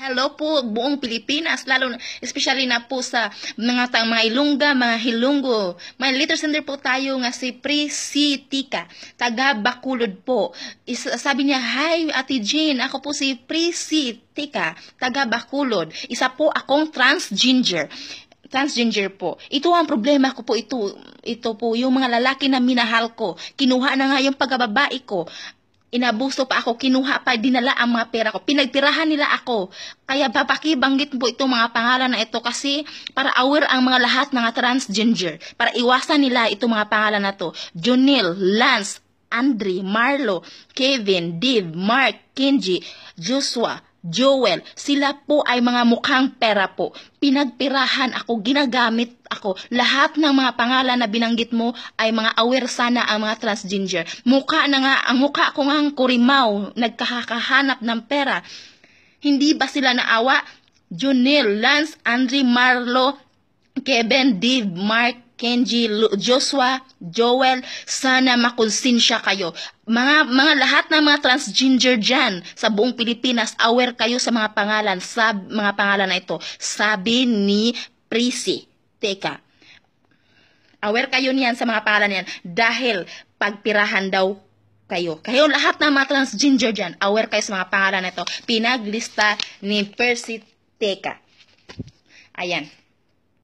Hello po, buong Pilipinas, lalo na, especially na po sa mga Ilongga, mga Hilonggo. May letter sender po tayo nga si Prisitika, taga Bacolod po. Sabi niya, "Hi Ate Jean, ako po si Prisitika, taga Bacolod. Isa po akong transgender po. Ito ang problema ko po, ito po yung mga lalaki na minahal ko. Kinuha na nga yung pagkababae ko. Inabuso pa ako, kinuha pa, dinala ang mga pera ko. Pinagtirahan nila ako. Kaya papakibanggit po itong mga pangalan na ito kasi para aware ang mga lahat mga transgender. Para iwasan nila itong mga pangalan na to. Jonel, Lance, Andre, Marlo, Kevin, Dave, Mark, Kenji, Joshua, Joel, sila po ay mga mukhang pera po. Pinagpirahan ako, ginagamit ako. Lahat ng mga pangalan na binanggit mo ay mga aware sana ang mga transgender. Ang mukha ko ngang kurimaw, nagkakahanap ng pera. Hindi ba sila naawa? Jonel, Lance, Andre, Marlo, Kevin, Dave, Mark, Kenji, Joshua, Joel, sana makonsensya kayo. Mga lahat ng mga transgender dyan sa buong Pilipinas, aware kayo sa mga pangalan, na ito. Sabi ni Prisi. Teka, aware kayo niyan sa mga pangalan niyan dahil pagpirahan daw kayo. Kayo lahat ng mga transgender dyan, aware kayo sa mga pangalan na ito. Pinaglista ni Prisi. Teka. Ayan.